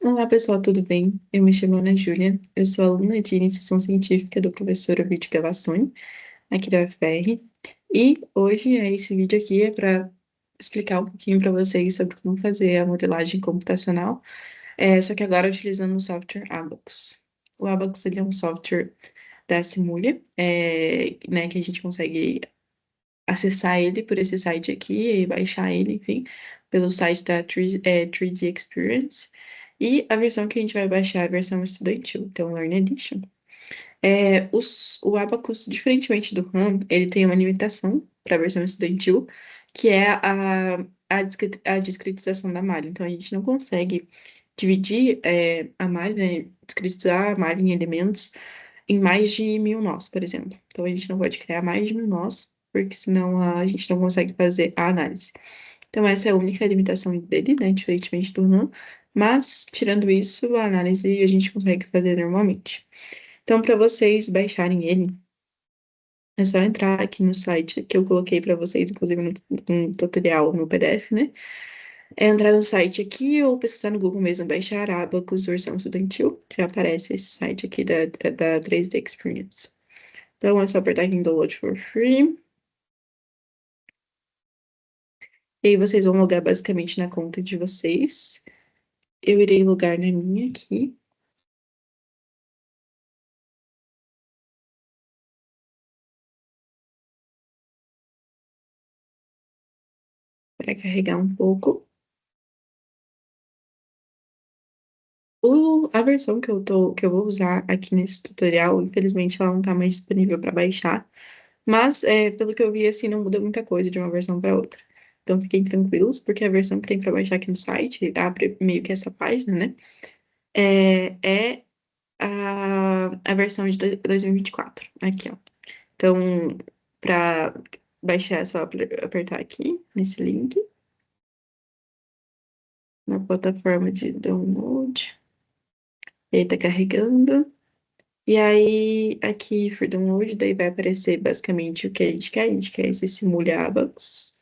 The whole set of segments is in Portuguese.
Olá, pessoal, tudo bem? Eu me chamo Ana Júlia, eu sou aluna de iniciação científica do professor Ovidio Gavassoni, aqui da UFR, e hoje esse vídeo aqui é para explicar um pouquinho para vocês sobre como fazer a modelagem computacional, só que agora utilizando o software Abacus. O Abacus ele é um software da Simulia, né, que a gente consegue acessar ele por esse site aqui e baixar ele, enfim, pelo site da 3D Experience. E a versão que a gente vai baixar é a versão estudantil, então Learn Edition. O Abacus, diferentemente do RAM, ele tem uma limitação para a versão estudantil, que é a discretização da malha. Então, a gente não consegue dividir a malha, né, discretizar a malha em elementos em mais de 1.000 nós, por exemplo. Então, a gente não pode criar mais de 1.000 nós, porque senão a gente não consegue fazer a análise. Então, essa é a única limitação dele, né, diferentemente do RAM. Mas, tirando isso, a análise a gente consegue fazer normalmente. Então, para vocês baixarem ele, é só entrar aqui no site que eu coloquei para vocês, inclusive no tutorial no PDF, né? É entrar no site aqui ou pesquisar no Google mesmo, baixar Abacus versão estudantil. Já aparece esse site aqui da 3D Experience. Então, é só apertar aqui em Download for Free. E aí vocês vão logar basicamente na conta de vocês. Eu irei logar na minha aqui. Para carregar um pouco. A versão que eu vou usar aqui nesse tutorial, infelizmente ela não está mais disponível para baixar. Mas, pelo que eu vi, assim, não muda muita coisa de uma versão para outra. Então, fiquem tranquilos, porque a versão que tem para baixar aqui no site, abre meio que essa página, né? É a versão de 2024. Aqui, ó. Então, para baixar, é só apertar aqui, nesse link, na plataforma de download. E aí, tá carregando. E aí, aqui, for download, daí vai aparecer basicamente o que a gente quer. A gente quer esse Simule Abacus.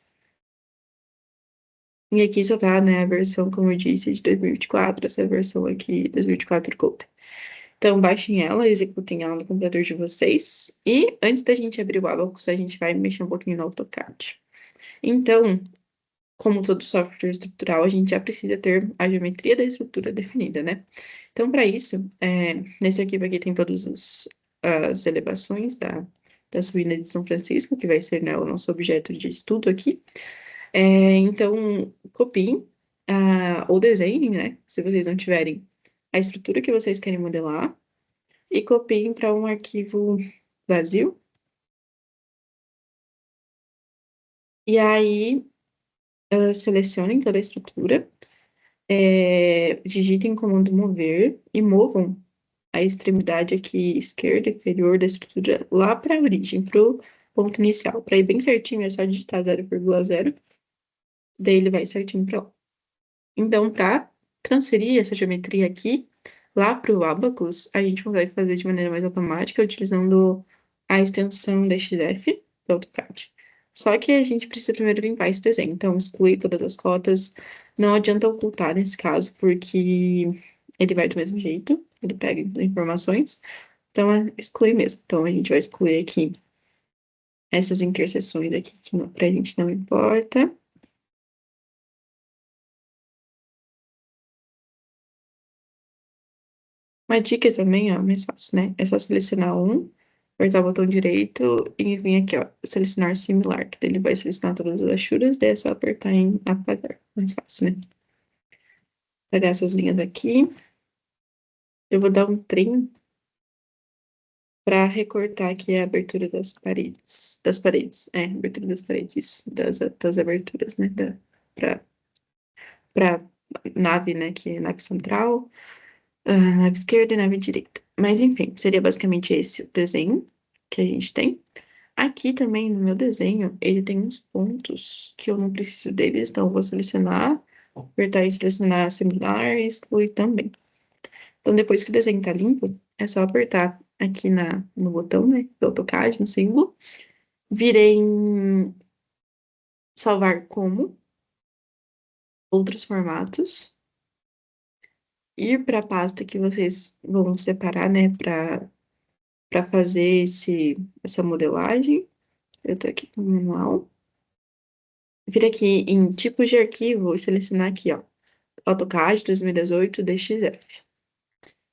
E aqui só tá, né, a versão, como eu disse, de 2024, essa versão aqui, 2024 Gold. Então, baixem ela, executem ela no computador de vocês. E antes da gente abrir o Abacus, a gente vai mexer um pouquinho no AutoCAD. Então, como todo software estrutural, a gente já precisa ter a geometria da estrutura definida, né? Então, para isso, nesse arquivo aqui tem todas as elevações da ruína de São Francisco, que vai ser, né, o nosso objeto de estudo aqui. Então, copiem ou desenhem, né? Se vocês não tiverem a estrutura que vocês querem modelar, e copiem para um arquivo vazio. E aí, selecionem toda a estrutura, digitem o comando mover e movam a extremidade aqui esquerda inferior da estrutura lá para a origem, para o ponto inicial. Para ir bem certinho, é só digitar 0,0, daí ele vai certinho para lá. Então, para transferir essa geometria aqui lá para o Abacus, a gente consegue fazer de maneira mais automática, utilizando a extensão DXF do AutoCAD. Só que a gente precisa primeiro limpar esse desenho. Então, excluir todas as cotas. Não adianta ocultar nesse caso, porque ele vai do mesmo jeito, ele pega informações. Então, excluir mesmo. Então, a gente vai excluir aqui essas interseções aqui, que pra gente não importa. Uma dica também, ó, mais fácil, né? É só selecionar um, apertar o botão direito e vir aqui, ó, selecionar similar, que daí ele vai selecionar todas as achuras, daí é só apertar em apagar. Mais fácil, né? Apagar essas linhas aqui. Eu vou dar um trim para recortar aqui a abertura das paredes. Das paredes, abertura das paredes, isso, das aberturas, né? Para nave, né? Que é nave central, nave esquerda e nave direita. Mas enfim, seria basicamente esse o desenho que a gente tem. Aqui também no meu desenho, ele tem uns pontos que eu não preciso deles, então eu vou selecionar, apertar e selecionar similar e excluir também. Então depois que o desenho tá limpo, é só apertar aqui no botão, né, do AutoCAD, no símbolo, virei em salvar como, outros formatos, ir para a pasta que vocês vão separar, né, para fazer essa modelagem. Eu tô aqui com o manual. Vir aqui em tipos de arquivo e selecionar aqui, ó, AutoCAD 2018 DXF.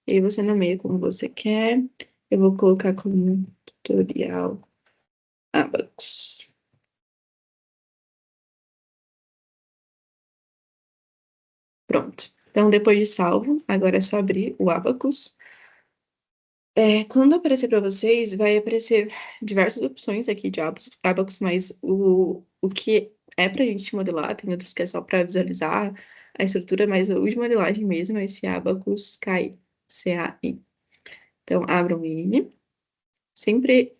E aí você nomeia como você quer. Eu vou colocar como tutorial Abacus. Pronto. Então, depois de salvo, agora é só abrir o Abacus. Quando aparecer para vocês, vai aparecer diversas opções aqui de Abacus, mas o que é para a gente modelar, tem outros que é só para visualizar a estrutura, mas o de modelagem mesmo é esse Abacus CAI, C-A-I. Então, abram ele. Sempre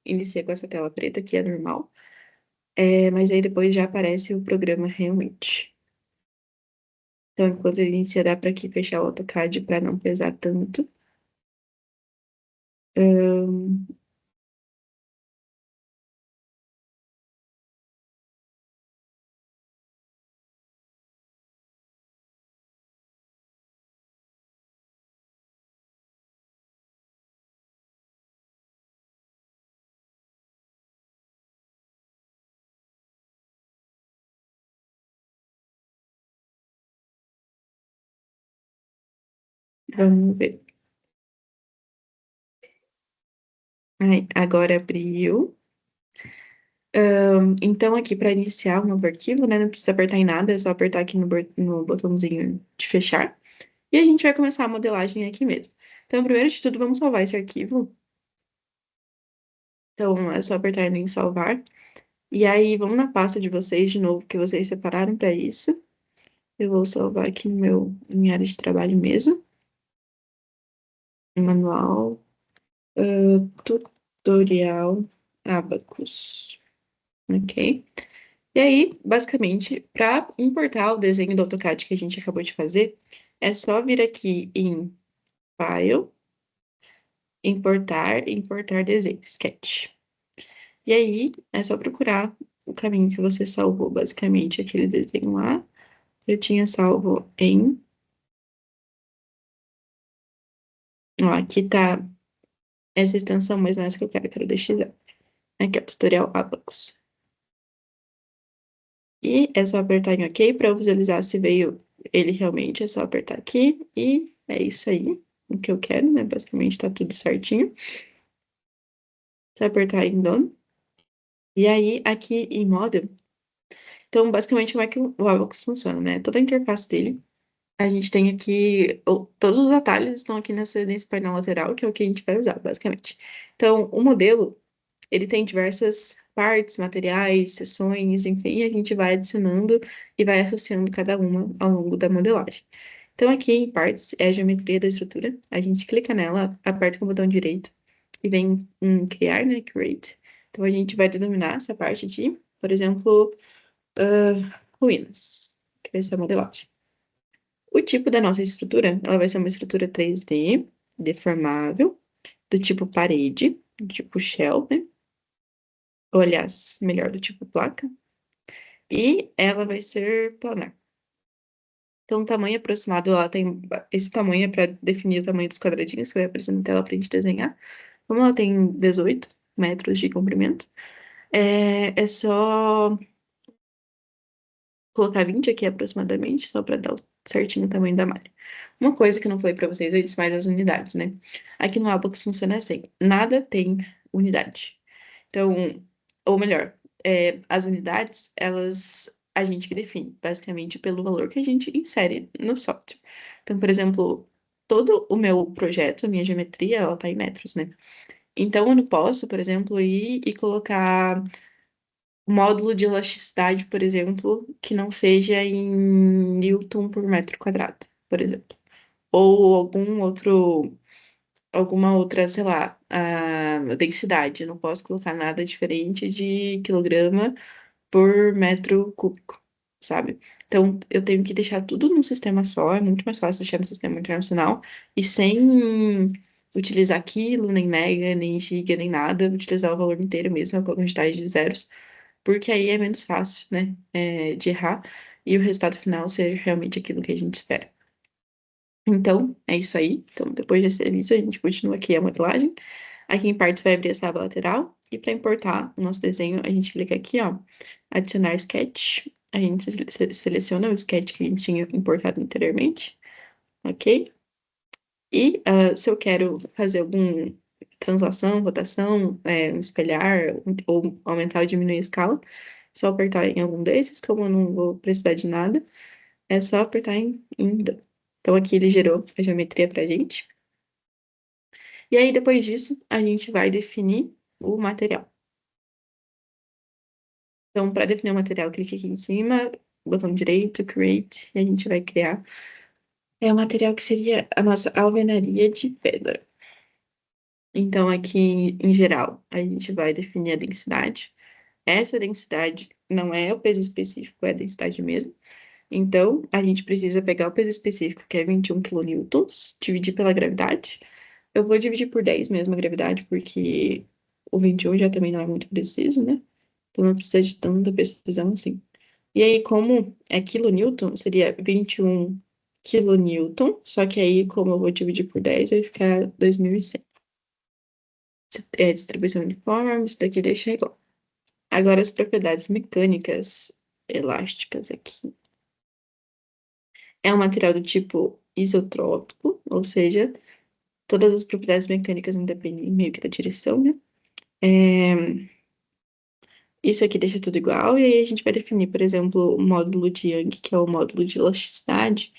inicia com essa tela preta, que é normal, mas aí depois já aparece o programa realmente. Então, enquanto ele inicia, dá para aqui fechar o AutoCAD para não pesar tanto. Ahn, vamos ver. Aí, agora abriu. Então, aqui para iniciar o novo arquivo, né? Não precisa apertar em nada, é só apertar aqui no botãozinho de fechar. E a gente vai começar a modelagem aqui mesmo. Então, primeiro de tudo, vamos salvar esse arquivo. Então, é só apertar em salvar. E aí, vamos na pasta de vocês de novo, que vocês separaram para isso. Eu vou salvar aqui no minha área de trabalho mesmo. Manual, tutorial, Abacus. Ok? E aí, basicamente, para importar o desenho do AutoCAD que a gente acabou de fazer, é só vir aqui em File, importar desenho, Sketch. E aí, é só procurar o caminho que você salvou, basicamente, aquele desenho lá. Eu tinha salvo em... Ó, aqui tá essa extensão, mas não é essa que eu quero deixar. Aqui é o tutorial Abacus. E é só apertar em OK para eu visualizar se veio ele realmente. É só apertar aqui e é isso aí. O que eu quero, né? Basicamente tá tudo certinho. Só apertar em Done. E aí, aqui em Model. Então, basicamente, como é que o Abacus funciona, né? Toda a interface dele. A gente tem aqui, todos os atalhos estão aqui nesse painel lateral, que é o que a gente vai usar, basicamente. Então, o modelo, ele tem diversas partes, materiais, seções, enfim, e a gente vai adicionando e vai associando cada uma ao longo da modelagem. Então, aqui em partes é a geometria da estrutura. A gente clica nela, aperta com o botão direito e vem em criar, né? Create. Então, a gente vai denominar essa parte de, por exemplo, ruínas, que vai ser a modelagem. O tipo da nossa estrutura, ela vai ser uma estrutura 3D, deformável, do tipo parede, do tipo shell, né? Ou, aliás, melhor, do tipo placa. E ela vai ser planar. Então, o tamanho aproximado, ela tem esse tamanho é para definir o tamanho dos quadradinhos que vai aparecer na tela para a gente desenhar. Como ela tem 18 metros de comprimento, é só colocar 20 aqui aproximadamente, só para dar certinho o tamanho da malha. Uma coisa que eu não falei para vocês antes, mais as unidades, né? Aqui no Abacus funciona assim, nada tem unidade. Então, ou melhor, as unidades, elas a gente que define, basicamente pelo valor que a gente insere no software. Então, por exemplo, todo o meu projeto, a minha geometria, ela tá em metros, né? Então, eu não posso, por exemplo, ir e colocar módulo de elasticidade, por exemplo, que não seja em Newton por metro quadrado, por exemplo. Ou alguma outra, sei lá, a densidade. Eu não posso colocar nada diferente de quilograma por metro cúbico, sabe? Então, eu tenho que deixar tudo num sistema só, é muito mais fácil deixar no sistema internacional, e sem utilizar quilo, nem mega, nem giga, nem nada, utilizar o valor inteiro mesmo, com a quantidade de zeros, porque aí é menos fácil, né, de errar, e o resultado final ser realmente aquilo que a gente espera. Então, é isso aí. Então, depois desse serviço, a gente continua aqui a modelagem. Aqui em partes vai abrir essa aba lateral. E para importar o nosso desenho, a gente clica aqui, ó, adicionar sketch. A gente seleciona o sketch que a gente tinha importado anteriormente, ok? E se eu quero fazer alguma translação, rotação, espelhar, ou aumentar ou diminuir a escala, só apertar em algum desses, como eu não vou precisar de nada, é só apertar em done. Então aqui ele gerou a geometria pra gente. E aí depois disso, a gente vai definir o material. Então, para definir o material, clique aqui em cima, botão direito, Create, e a gente vai criar. É o material que seria a nossa alvenaria de pedra. Então, aqui em geral, a gente vai definir a densidade. Essa densidade não é o peso específico, é a densidade mesmo. Então, a gente precisa pegar o peso específico, que é 21 quilonewtons, dividir pela gravidade. Eu vou dividir por 10 mesmo a gravidade, porque o 21 já também não é muito preciso, né? Então, não precisa de tanta precisão assim. E aí, como é quilonewton, seria 21 quilonewton, só que aí, como eu vou dividir por 10, vai ficar 2.100. É distribuição uniforme, isso daqui deixa igual. Agora, as propriedades mecânicas elásticas aqui. É um material do tipo isotrópico, ou seja, todas as propriedades mecânicas independem meio que da direção, né? É, isso aqui deixa tudo igual, e aí a gente vai definir, por exemplo, o módulo de Young, que é o módulo de elasticidade.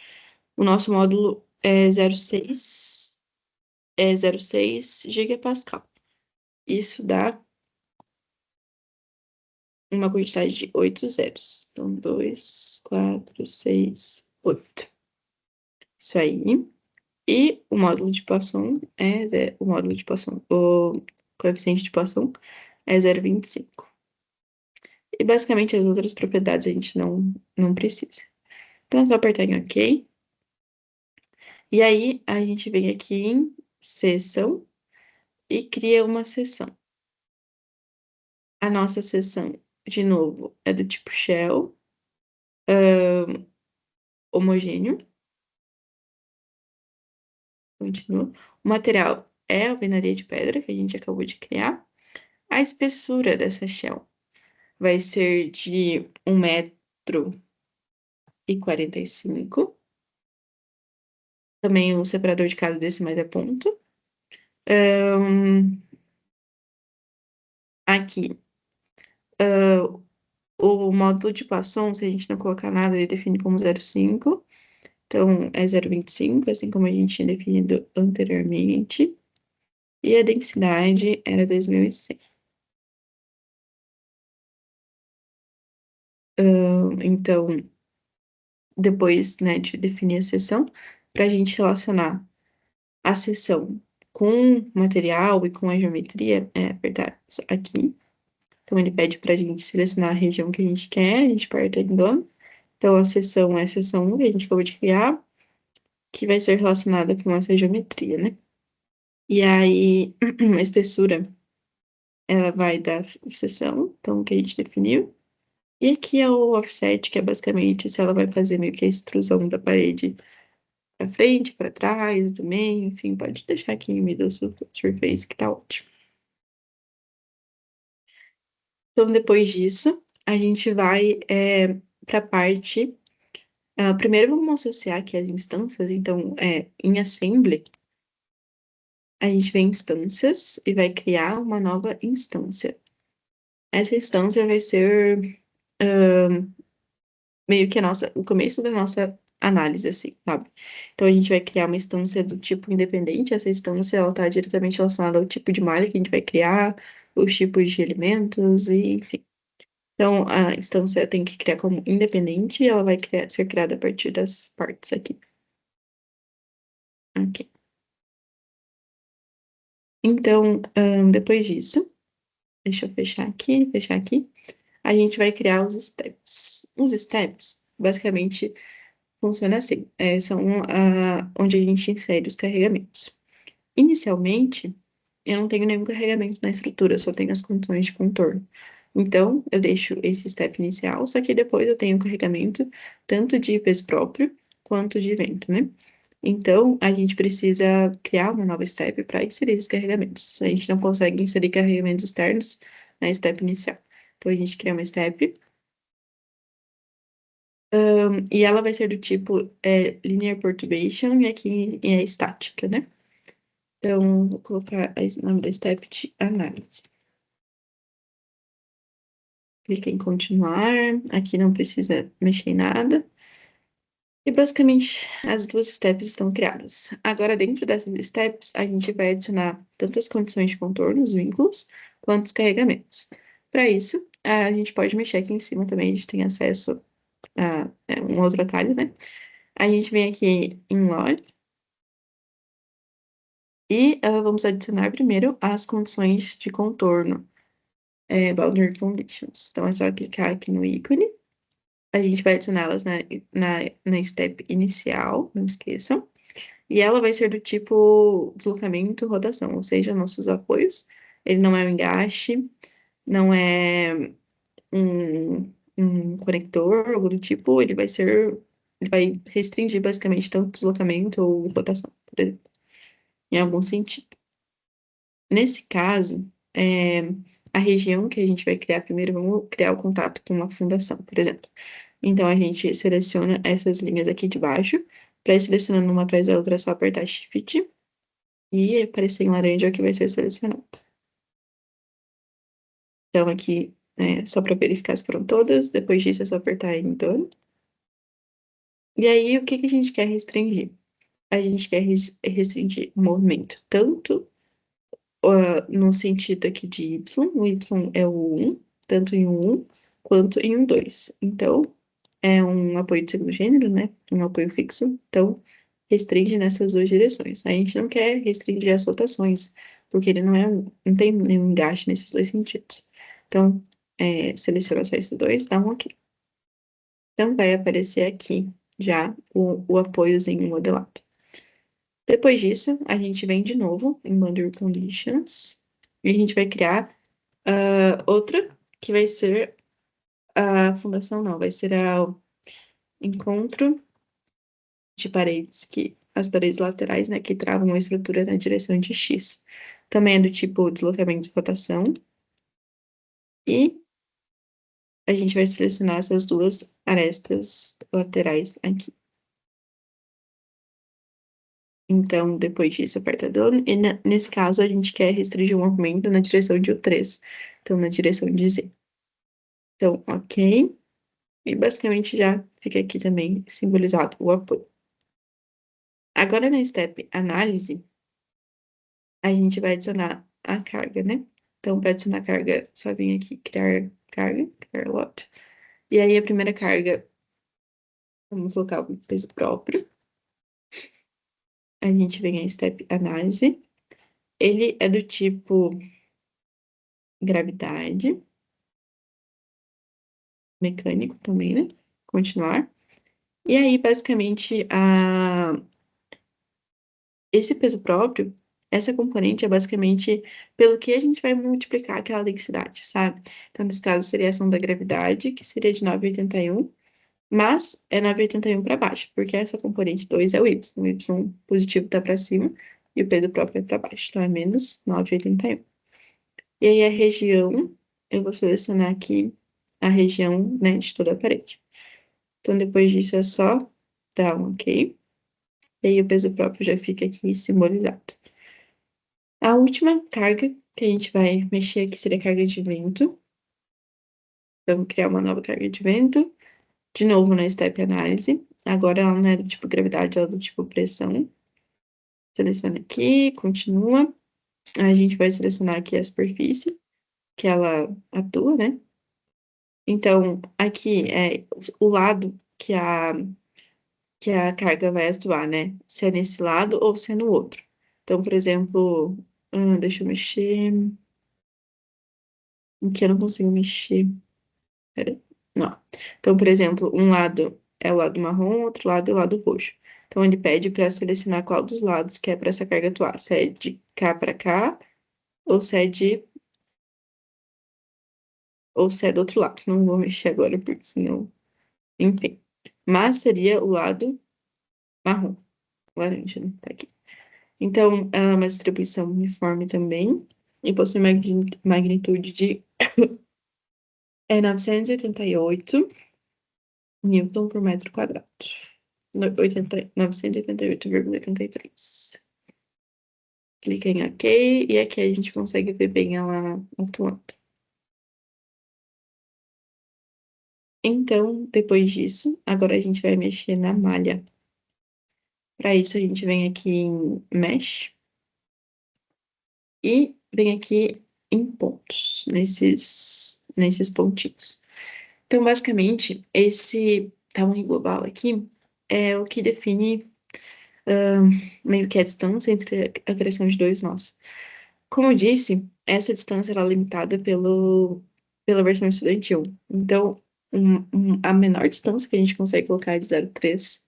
O nosso módulo é 0,6 gigapascal. Isso dá uma quantidade de 8 zeros. Então, 2, 4, 6, 8. Isso aí. E o módulo de Poisson o módulo de Poisson, o coeficiente de Poisson é 0,25. E basicamente as outras propriedades a gente não precisa. Então é só apertar em OK. E aí a gente vem aqui em seção e cria uma seção. A nossa seção, de novo, é do tipo shell, homogêneo. Continua. O material é a alvenaria de pedra que a gente acabou de criar. A espessura dessa shell vai ser de 1,45 m. Também o separador de cada decimais é ponto. Aqui, o módulo de Poisson, se a gente não colocar nada, ele define como 0,5. Então, é 0,25, assim como a gente tinha definido anteriormente. E a densidade era 2.100. Então, depois, né, de definir a seção, para a gente relacionar a seção com o material e com a geometria, é apertar aqui. Então, ele pede para a gente selecionar a região que a gente quer, a gente aperta em done. Então, a seção é a seção 1 que a gente acabou de criar, que vai ser relacionada com essa geometria, né? E aí, a espessura, ela vai da seção, então, que a gente definiu. E aqui é o offset, que é basicamente se ela vai fazer meio que a extrusão da parede para frente, para trás, do meio, enfim, pode deixar aqui em middle surface, que tá ótimo. Então, depois disso, a gente vai para a parte. Primeiro, vamos associar aqui as instâncias. Então, em assembly, a gente vem em instâncias e vai criar uma nova instância. Essa instância vai ser meio que o começo da nossa análise, assim, sabe? Então, a gente vai criar uma instância do tipo independente. Essa instância, ela está diretamente relacionada ao tipo de malha que a gente vai criar, os tipos de elementos, e enfim. Então, a instância tem que criar como independente e ela vai ser criada a partir das partes aqui. Ok. Então, depois disso, deixa eu fechar aqui, a gente vai criar os steps. Os steps, basicamente, funciona assim, são onde a gente insere os carregamentos. Inicialmente, eu não tenho nenhum carregamento na estrutura, eu só tenho as condições de contorno. Então, eu deixo esse step inicial, só que depois eu tenho o carregamento tanto de peso próprio quanto de vento, né? Então, a gente precisa criar uma nova step para inserir esses carregamentos. A gente não consegue inserir carregamentos externos na step inicial. Então, a gente cria uma step, e ela vai ser do tipo linear perturbation e aqui é estática, né? Então, vou colocar o nome da step de análise. Clica em continuar, aqui não precisa mexer em nada. E basicamente as duas steps estão criadas. Agora, dentro dessas steps, a gente vai adicionar tanto as condições de contorno, os vínculos, quanto os carregamentos. Para isso, a gente pode mexer aqui em cima também, a gente tem acesso a um outro atalho, né? A gente vem aqui em log e vamos adicionar primeiro as condições de contorno, boundary conditions. Então, é só clicar aqui no ícone. A gente vai adicioná-las na step inicial, não esqueçam. E ela vai ser do tipo deslocamento, rotação, ou seja, nossos apoios. Ele não é um engaste, não é um conector, algo do tipo. Ele vai restringir basicamente tanto deslocamento ou rotação, por exemplo, em algum sentido. Nesse caso, a região que a gente vai criar primeiro, vamos criar o contato com uma fundação, por exemplo. Então, a gente seleciona essas linhas aqui de baixo. Para ir selecionando uma atrás da outra, é só apertar Shift e aparecer em laranja o que vai ser selecionado. Então, aqui, só para verificar se foram todas. Depois disso, é só apertar em Done. E aí, o que que a gente quer restringir? A gente quer restringir o movimento, tanto no sentido aqui de Y, o Y é o 1, tanto em um quanto em um 2. Então, é um apoio de segundo gênero, né? Um apoio fixo. Então, restringe nessas duas direções. A gente não quer restringir as rotações, porque ele não tem nenhum engaste nesses dois sentidos. Então, seleciona só esses dois, dá um OK. Então, vai aparecer aqui já o apoiozinho modelado. Depois disso, a gente vem de novo em Boundary Conditions e a gente vai criar outra que vai ser a fundação, não, vai ser o encontro de paredes as paredes laterais, né, que travam a estrutura na direção de X. Também é do tipo deslocamento e rotação. E a gente vai selecionar essas duas arestas laterais aqui. Então, depois disso, aperta Done. E nesse caso, a gente quer restringir o movimento na direção de U3. Então, na direção de Z. Então, OK. E basicamente já fica aqui também simbolizado o apoio. Agora, na step análise, a gente vai adicionar a carga, né? Então, para adicionar carga, só vem aqui criar carga, criar lote. E aí, a primeira carga, vamos colocar o peso próprio. A gente vem a step análise. Ele é do tipo gravidade, mecânico também, né? Continuar. E aí, basicamente, esse peso próprio, essa componente é basicamente pelo que a gente vai multiplicar aquela densidade, sabe? Então, nesse caso, seria a ação da gravidade, que seria de 9,81, mas é 9,81 para baixo, porque essa componente 2 é o y. O y positivo está para cima e o peso próprio é para baixo, então é menos 9,81. E aí, a região, eu vou selecionar aqui a região, né, de toda a parede. Então, depois disso, é só dar um OK. E aí, o peso próprio já fica aqui simbolizado. A última carga que a gente vai mexer aqui seria a carga de vento. Então, vou criar uma nova carga de vento. De novo, na step análise. Agora, ela não é do tipo gravidade, ela é do tipo pressão. Seleciona aqui, continua. A gente vai selecionar aqui a superfície, que ela atua, né? Então, aqui é o lado que a carga vai atuar, né? Se é nesse lado ou se é no outro. Então, por exemplo, deixa eu mexer. Aqui eu não consigo mexer. Pera, não. Então, por exemplo, um lado é o lado marrom, outro lado é o lado roxo. Então, ele pede para selecionar qual dos lados que é para essa carga atuar. Se é de cá para cá, ou se é ou se é do outro lado. Não vou mexer agora, porque senão. Enfim. Mas seria o lado marrom. laranja, né? Tá aqui. Então, ela é uma distribuição uniforme também, e possui magnitude de 988 Newton por metro quadrado. 988,83. Clica em OK, e aqui a gente consegue ver bem ela atuando. Então, depois disso, agora a gente vai mexer na malha. Para isso, a gente vem aqui em Mesh e vem aqui em pontos, nesses pontinhos. Então, basicamente, esse tamanho global aqui é o que define meio que a distância entre a criação de dois nós. Como eu disse, essa distância ela é limitada pela versão estudantil. Então, a menor distância que a gente consegue colocar é de 0,3.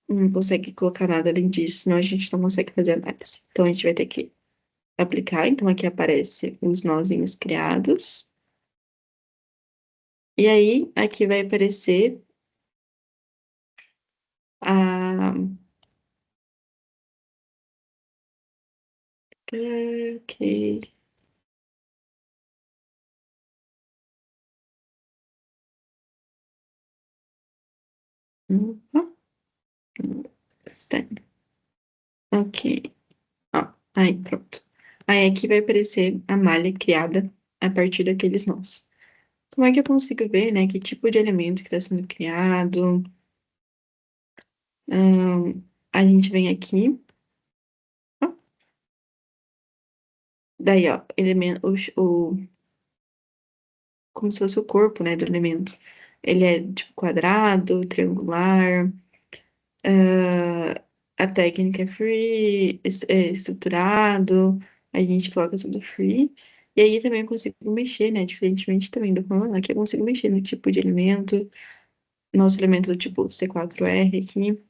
Não consegue colocar nada além disso, senão a gente não consegue fazer análise. Então, a gente vai ter que aplicar. Então, aqui aparece os nozinhos criados. E aí, aqui vai aparecer a... Ok. Opa. Está. Ok. Ó, aí, pronto. Aí aqui vai aparecer a malha criada a partir daqueles nós. Como é que eu consigo ver, né, que tipo de elemento que está sendo criado? A gente vem aqui, ó, daí, ó, elemento, como se fosse o corpo, né, do elemento. Ele é tipo quadrado, triangular, ah, a técnica é free, é estruturado, a gente coloca tudo free. E aí também eu consigo mexer, né? Diferentemente também do Command, aqui eu consigo mexer no tipo de elemento, nosso elemento do tipo C4R aqui.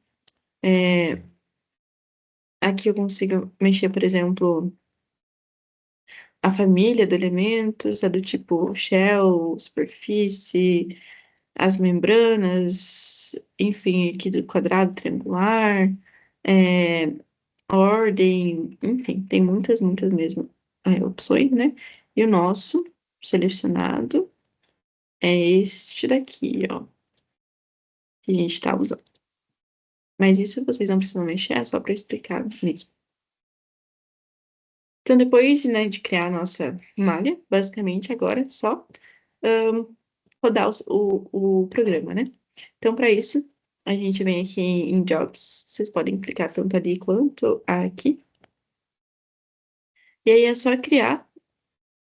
Aqui eu consigo mexer, por exemplo, a família do elementos, é do tipo shell, superfície, as membranas, enfim, aqui do quadrado, triangular, é, ordem, enfim, tem muitas, muitas mesmo opções, né? E o nosso selecionado é este daqui, ó, que a gente está usando. Mas isso vocês não precisam mexer, é só para explicar mesmo. Então, depois, né, de criar a nossa malha, basicamente agora é só rodar o programa, né? Então, para isso, a gente vem aqui em Jobs. Vocês podem clicar tanto ali quanto aqui. E aí é só criar.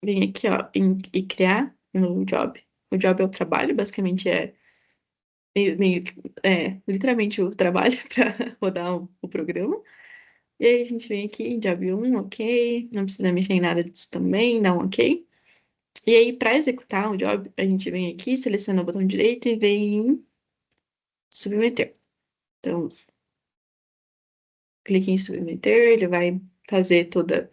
Vem aqui, ó, e criar um novo job. O job é o trabalho, basicamente literalmente o trabalho para rodar o programa. E aí a gente vem aqui em job 1, ok. Não precisa mexer em nada disso também, dá um ok. E aí, para executar o job, a gente vem aqui, seleciona o botão direito e vem em submeter. Então, clique em submeter, ele vai fazer toda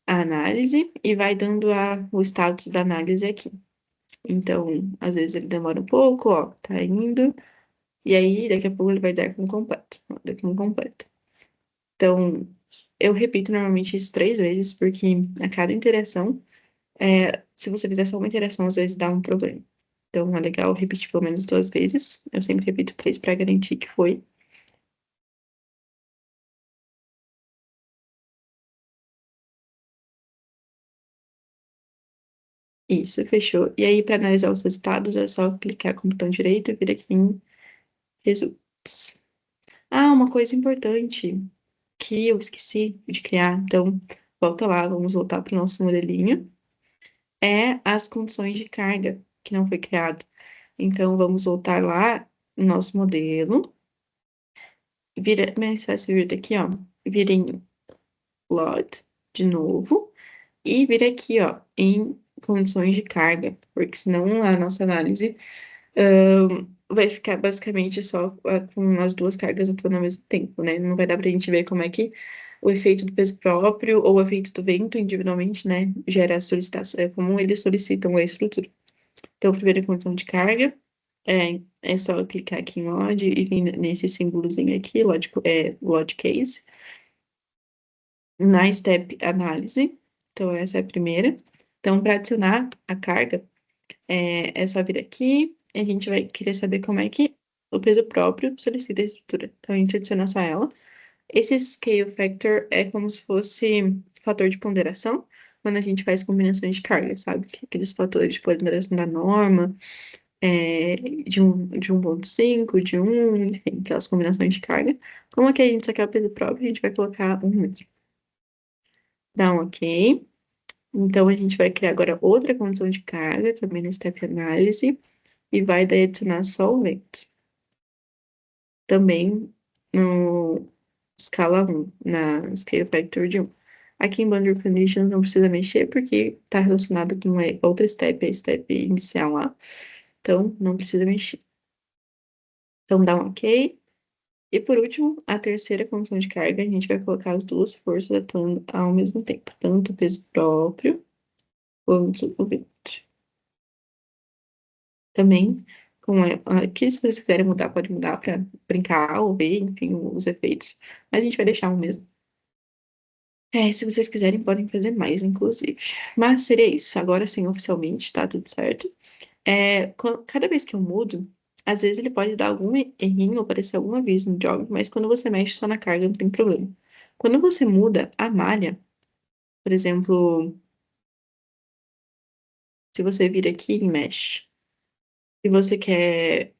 a análise e vai dando o status da análise aqui. Então, às vezes ele demora um pouco, ó, tá indo, e aí daqui a pouco ele vai dar com completo, ó, dar com completo. Então, eu repito normalmente isso 3 vezes, porque a cada interação, se você fizer só uma interação, às vezes dá um problema. Então, é legal repetir pelo menos 2 vezes. Eu sempre repito 3 para garantir que foi. Isso, fechou. E aí, para analisar os resultados, é só clicar com o botão direito e vir aqui em Results. Ah, uma coisa importante que eu esqueci de criar, então, volta lá, vamos voltar para o nosso modelinho. É as condições de carga, que não foi criado. Então, vamos voltar lá no nosso modelo. Vira, mais fácil vir daqui, ó. Vira em Load, de novo. E vira aqui, ó, em condições de carga, porque senão a nossa análise vai ficar basicamente só com as duas cargas atuando ao mesmo tempo, né? Não vai dar pra gente ver como é que o efeito do peso próprio ou o efeito do vento individualmente, né, gera solicitação, como eles solicitam a estrutura. Então, primeira condição de carga, É só clicar aqui em Lodge e vir nesse símbolozinho aqui, Lodge Case, na Step Análise. Então, essa é a primeira. Então, para adicionar a carga, é só vir aqui e a gente vai querer saber como é que o peso próprio solicita a estrutura. Então, a gente adiciona só ela. Esse scale factor é como se fosse fator de ponderação, quando a gente faz combinações de carga, sabe? Aqueles fatores de ponderação da norma, de 1,5, de 1, enfim, aquelas combinações de carga. Como aqui a gente só quer o peso próprio, a gente vai colocar 1 mesmo. Dá um OK. Então, a gente vai criar agora outra condição de carga, também no step análise, e vai daí adicionar só o vento. Também no escala 1, na scale factor de 1. Aqui em boundary conditions não precisa mexer, porque está relacionado com outra step, a step inicial lá. Então, não precisa mexer. Então, dá um OK. E por último, a terceira condição de carga, a gente vai colocar as duas forças atuando ao mesmo tempo, tanto o peso próprio quanto o vento. Também, aqui se vocês quiserem mudar, pode mudar para brincar ou ver, enfim, os efeitos. Mas a gente vai deixar um mesmo. Se vocês quiserem, podem fazer mais, inclusive. Mas seria isso. Agora sim, oficialmente, tá tudo certo. Cada vez que eu mudo, às vezes ele pode dar algum errinho, aparecer algum aviso no job, mas quando você mexe só na carga, não tem problema. Quando você muda a malha, por exemplo, se você vir aqui em Mesh e você quer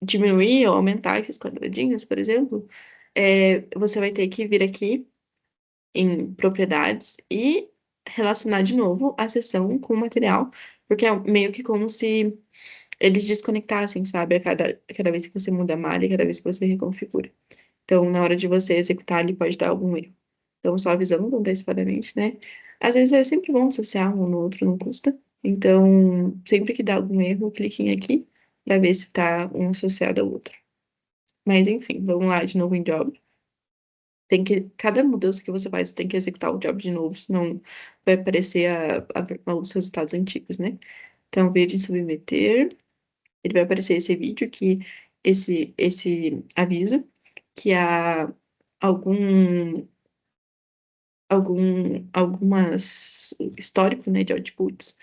diminuir ou aumentar esses quadradinhos, por exemplo, você vai ter que vir aqui em propriedades e relacionar de novo a seção com o material, porque é meio que como se eles desconectassem, sabe? A cada vez que você muda a malha, cada vez que você reconfigura. Então, na hora de você executar, ele pode dar algum erro. Então, só avisando antecipadamente, né? Às vezes é sempre bom associar um no outro, não custa. Então, sempre que dá algum erro, cliquem aqui para ver se está um associado ao outro. Mas, enfim, vamos lá de novo em job. Cada mudança que você faz, você tem que executar o job de novo, senão vai aparecer os resultados antigos, né? Então, veja em submeter, ele vai aparecer esse vídeo que esse aviso que há algum algumas histórico, né, de outputs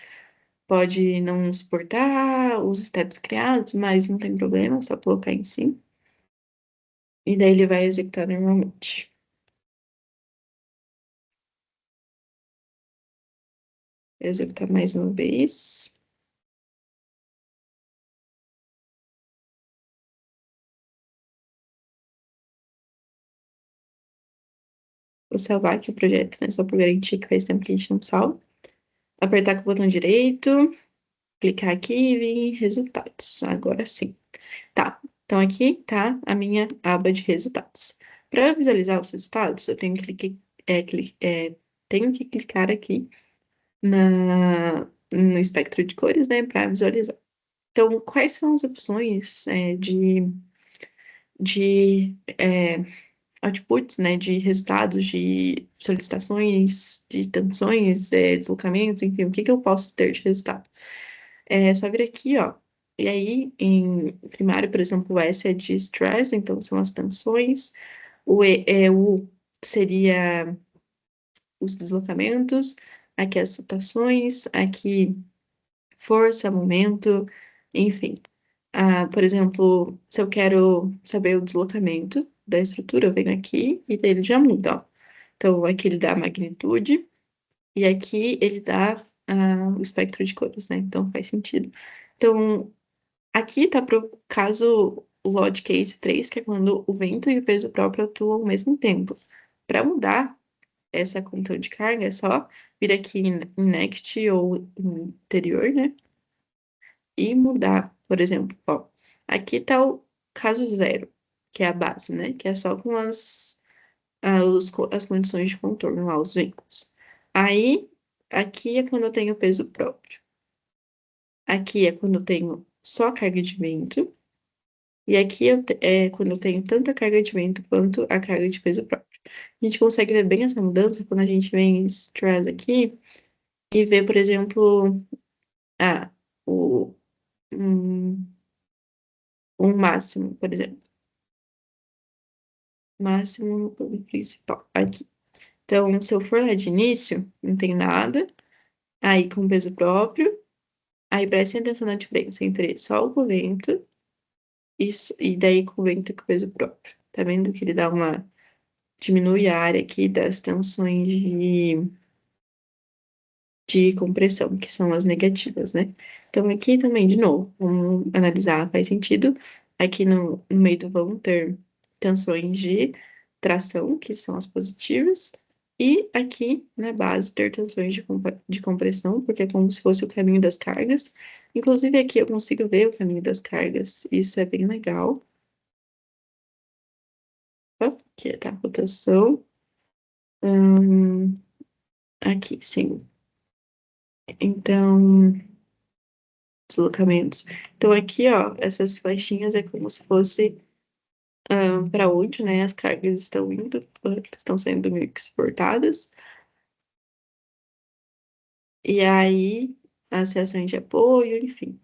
pode não suportar os steps criados, mas não tem problema, é só colocar em sim. E daí ele vai executar normalmente. Executar mais uma vez. Vou salvar aqui o projeto, né? Só para garantir que faz tempo que a gente não salva. Apertar com o botão direito, clicar aqui e vir em resultados. Agora sim. Tá. Então aqui tá a minha aba de resultados. Para visualizar os resultados, eu tenho que clicar aqui no espectro de cores, né, para visualizar. Então, quais são as opções de outputs, né, de resultados, de solicitações, de tensões, deslocamentos, enfim, o que que eu posso ter de resultado? É só vir aqui, ó. E aí, em primário, por exemplo, o S é de stress, então são as tensões. O seria os deslocamentos. Aqui as rotações, aqui força, momento, enfim. Por exemplo, se eu quero saber o deslocamento da estrutura, eu venho aqui e daí ele já muda, ó. Então, aqui ele dá a magnitude e aqui ele dá o espectro de cores, né? Então, faz sentido. Então, aqui tá para o caso Load Case 3, que é quando o vento e o peso próprio atuam ao mesmo tempo. Para mudar essa condição de carga, é só vir aqui em Next ou em Interior, né? E mudar, por exemplo, ó. Aqui tá o caso zero, que é a base, né? Que é só com as condições de contorno lá, os vínculos. Aí, aqui é quando eu tenho peso próprio. Aqui é quando eu tenho só carga de vento. E aqui é quando eu tenho tanto a carga de vento quanto a carga de peso próprio. A gente consegue ver bem essa mudança quando a gente vem em stress aqui e vê, por exemplo, ah, o, hum, um máximo, por exemplo. Máximo no plano principal, aqui. Então, se eu for lá de início, não tem nada. Aí, com peso próprio. Aí, prestem atenção na diferença entre só o vento e daí com vento e com peso próprio. Tá vendo que ele dá uma... diminui a área aqui das tensões de compressão, que são as negativas, né? Então, aqui também, de novo, vamos analisar, faz sentido. Aqui no meio do vão ter tensões de tração, que são as positivas, e aqui na base ter tensões de compressão, porque é como se fosse o caminho das cargas. Inclusive, aqui eu consigo ver o caminho das cargas, isso é bem legal. Aqui tá a rotação. Aqui, sim. Então, deslocamentos. Então, aqui, ó, essas flechinhas é como se fosse para onde, né, as cargas estão indo, estão sendo meio que exportadas. E aí, as reações de apoio, enfim.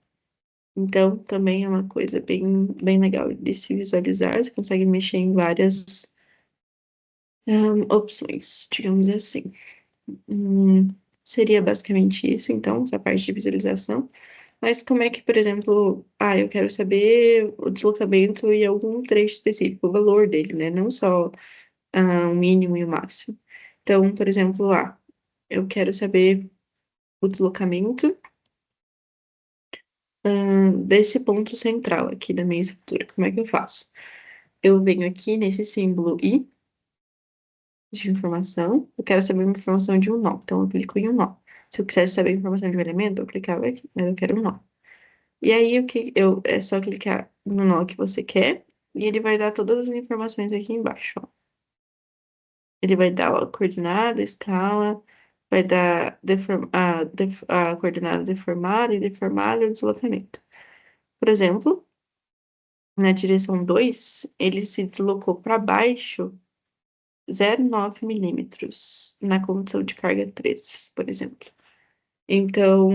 Então, também é uma coisa bem legal de se visualizar. Você consegue mexer em várias opções, digamos assim. Seria basicamente isso, então, essa parte de visualização. Mas como é que, por exemplo, eu quero saber o deslocamento e algum trecho específico, o valor dele, né? Não só o mínimo e o máximo. Então, por exemplo, eu quero saber o deslocamento desse ponto central aqui da minha estrutura. Como é que eu faço? Eu venho aqui nesse símbolo I de informação, eu quero saber uma informação de um nó, então eu clico em um nó. Se eu quisesse saber a informação de um elemento, eu clicava aqui, mas eu quero um nó. E aí é só clicar no nó que você quer e ele vai dar todas as informações aqui embaixo, ó. Ele vai dar a coordenada, a escala, vai dar a coordenada deformada e deformada e o deslocamento. Por exemplo, na direção 2 ele se deslocou para baixo 0,9 milímetros, na condição de carga 3, por exemplo. Então,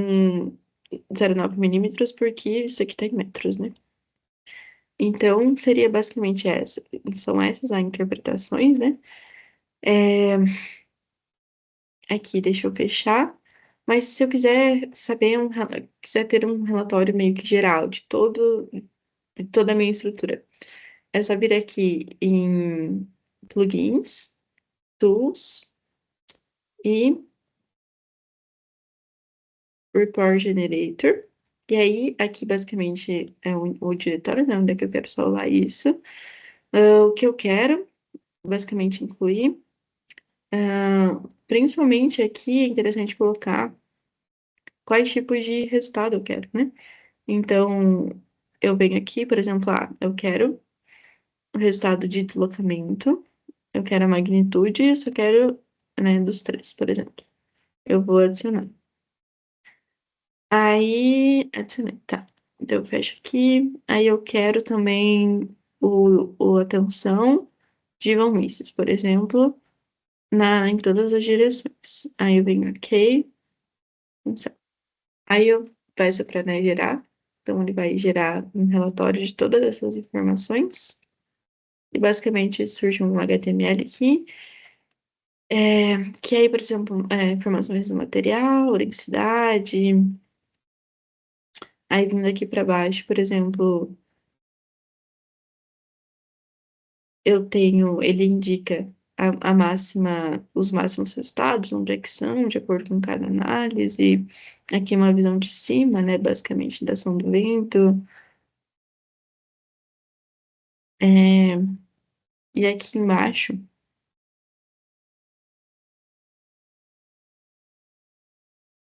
0,9 milímetros, porque isso aqui está em metros, né? Então, seria basicamente são essas as interpretações, né? É, aqui, deixa eu fechar. Mas se eu quiser saber, quiser ter um relatório meio que geral de toda a minha estrutura, é só vir aqui em plugins, tools e report generator. E aí, aqui basicamente é o diretório, né, onde é que eu quero salvar isso. O que eu quero, basicamente, incluir. Principalmente aqui é interessante colocar quais tipos de resultado eu quero, né? Então, eu venho aqui, por exemplo, eu quero o resultado de deslocamento, eu quero a magnitude, eu só quero, né, dos três, por exemplo. Eu vou adicionar. Aí, adicionei, tá. Então, eu fecho aqui. Aí, eu quero também a tensão de Von Mises, por exemplo, em todas as direções. Aí, eu venho aqui. Aí eu peço para, né, gerar. Então, ele vai gerar um relatório de todas essas informações. E, basicamente, surge um HTML aqui. Que aí, por exemplo, informações do material, densidade. Aí, vindo aqui para baixo, por exemplo, ele indica a máxima, os máximos resultados, onde é que são, de acordo com cada análise. Aqui uma visão de cima, né, basicamente, da ação do vento. É, e aqui embaixo,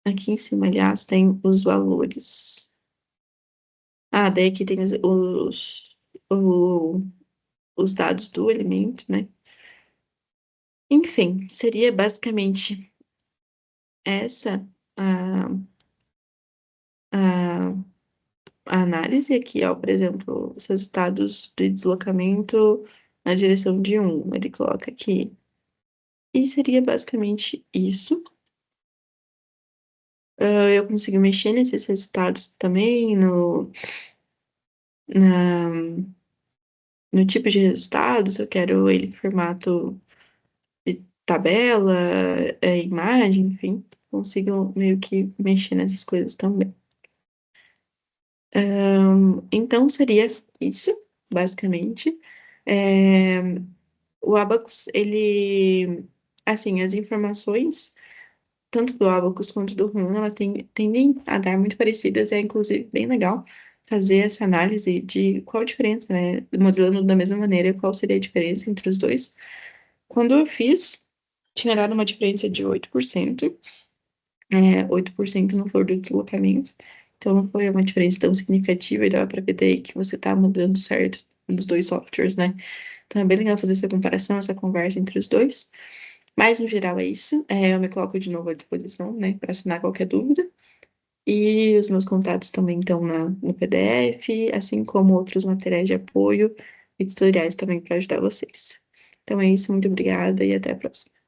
aqui em cima, aliás, tem os valores. Daí aqui tem o- os dados do elemento, né? Enfim, seria basicamente essa a, a, a análise aqui, ó, por exemplo, os resultados de deslocamento na direção de um, ele coloca aqui. E seria basicamente isso. Eu consigo mexer nesses resultados também na, no tipo de resultado, se eu quero ele em formato de tabela, imagem, enfim, consigo meio que mexer nessas coisas também. Então, seria isso, basicamente. É, o Abacus, ele, assim, as informações, tanto do Abacus quanto do RUN, elas tendem a dar muito parecidas, é inclusive bem legal fazer essa análise de qual a diferença, né? Modelando da mesma maneira, qual seria a diferença entre os dois. Quando eu fiz, tinha dado uma diferença de 8%, 8% no valor do deslocamento. Então, não foi uma diferença tão significativa e dá para ver daí que você está mudando certo nos dois softwares, né? Então, é bem legal fazer essa comparação, essa conversa entre os dois. Mas, no geral, é isso. Eu me coloco de novo à disposição, né, para assinar qualquer dúvida. E os meus contatos também estão no PDF, assim como outros materiais de apoio e tutoriais também para ajudar vocês. Então é isso, muito obrigada e até a próxima.